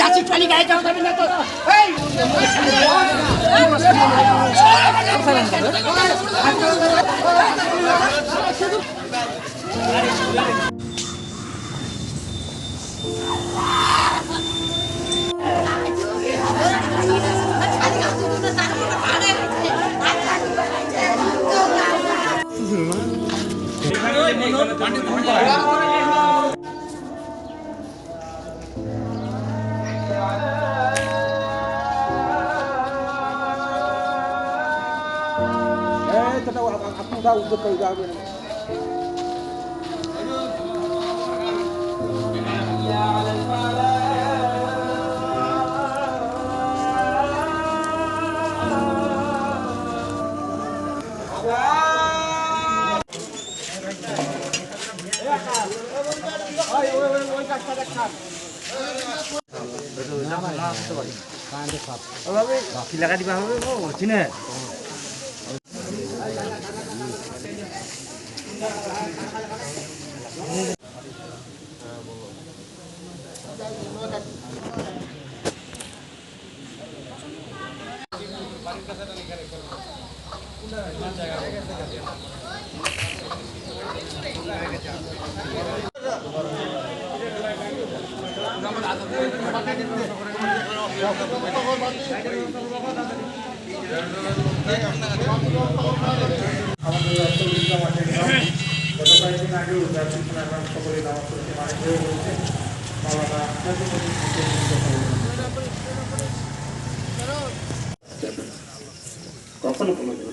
যাচ্ছি ট্রলি গাড়ি যাওয়া যাবে না তো এই aku tahu betul gawe.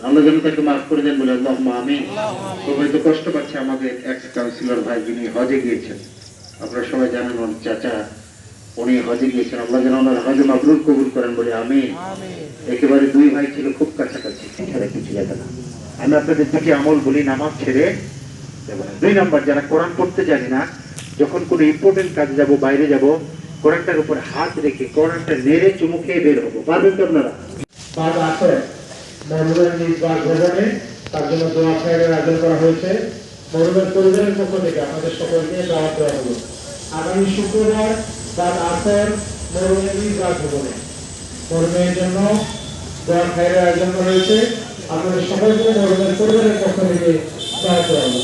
আল্লাহ যেন তাকে মাফ করে দেন বলে আল্লাহুম্মা আমিন। সবাই তো কষ্ট পাচ্ছে, আমাদের এক্স কাউন্সিলর ভাই যিনি হজে গিয়েছেন, আপনারা সবাই জানেন ওর চাচা উনি হজে গিয়েছেন, আল্লাহ যেন ওনার হজে মাবরুর কবুল করেন বলে আমিন। একেবারে দুই ভাই ছিল খুব কাছাকাছি, ছেড়ে কিছু যাবে না। আমি আপনাদের দুটি আমল বলি, নামাজ ছেড়ে যাবো না। 2 নাম্বার, যারা কোরআন পড়তে জানি না, যখন কোনো ইম্পর্টেন্ট কাজে যাব, বাইরে যাব, কোরআনটার উপর হাত রেখে কোরআনটা নেড়ে চুমু খেয়ে বের হবো, পারবেন তো আপনারা? মরহুমের নিজ বাসভবনে তার জন্য দোয়া খায়ের আয়োজন করা হয়েছে। মরহুমের পরিবারের পক্ষ থেকে আপনাদের সকলকে দাওয়াত দেওয়া হলো আগামী শুক্রবার রাত 8টায় মরহুমের নিজ বাসভবনে মরহুমের জন্য দোয়া খায়ের আয়োজন করা হয়েছে। আপনাদের সকলকে মরহুমের পরিবারের পক্ষ থেকে দাওয়াত দেওয়া হলো।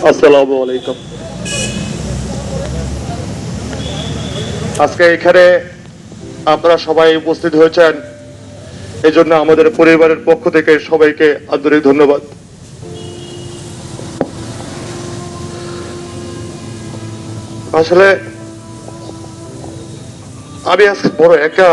আসসালামু আলাইকুম। আজকে এখানে আপনারা সবাই উপস্থিত হয়েছেন, এজন্য আমাদের পরিবারের পক্ষ থেকে সবাইকে আন্তরিক ধন্যবাদ। আসলে আমি আজকে বড় একা,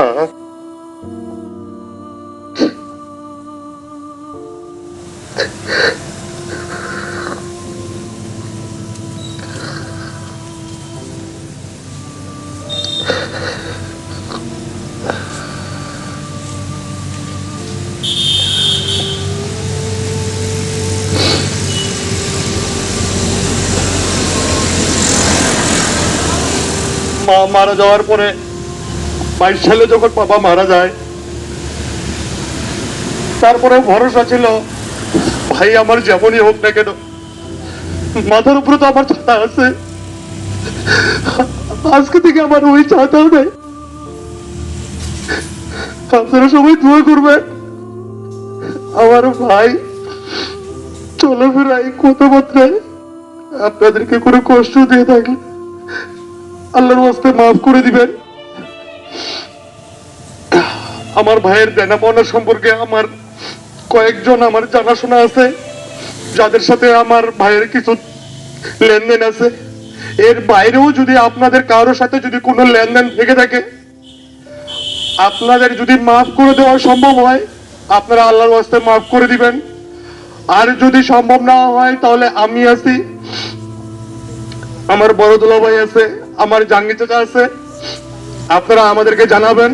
মা মারা যাওয়ার পরে 22 সালে যখন বাবা মারা যায়, তারপরে ভরসা ছিল ভাই আমার যেমনই হোক না কেন, মাথার উপরে তো আমার ছাতা আছে, আজকে থেকে আমার ওই ছাতাও নেই। আপনারা সবাই দোয়া করবেন আমার ভাই চলাফেরায় কথাবার্তায় আপনাদেরকে কোনো কষ্ট দিয়ে থাকলে আল্লাহর ওয়াস্তে মাফ করে দিবেন। আমার ভাইয়ের দেনা পাওনা সম্পর্কে আমার কয়েকজন আমার জানাশোনা আছে, যাদের সাথে আমার ভাইয়ের কিছু লেনদেন আছে। এর বাইরেও যদি আপনাদের কারোর সাথে যদি কোনো লেনদেন থেকে থাকে, আপনাদের যদি মাফ করে দেওয়া সম্ভব হয়, আপনারা আল্লাহর ওয়াস্তে মাফ করে দিবেন। আর যদি সম্ভব না হয় তাহলে আমি আছি, আমার বড় দুলা ভাই আছে, আমার জাঙ্গি চাচা আছে, আপনারা আমাদেরকে জানাবেন,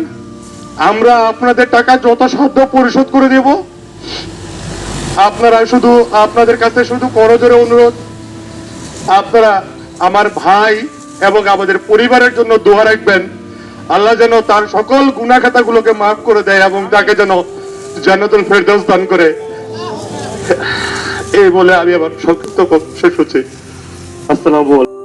আমরা আপনাদের টাকা যথাসাধ্য পরিশোধ করে দেব। আপনারা শুধু আপনাদের কাছে শুধু করজোরে অনুরোধ, আপনারা আমার ভাই এবং আমাদের পরিবারের জন্য দোয়া রাখবেন। আল্লাহ যেন তার সকল গুনাহ খাতাগুলোকে মাফ করে দেয় এবং তাকে যেন জান্নাতুল ফেরদাউস দান করে। এই বলে আমি আমার সংক্ষিপ্ত শেষ হচ্ছে। আসসালামু আলাইকুম।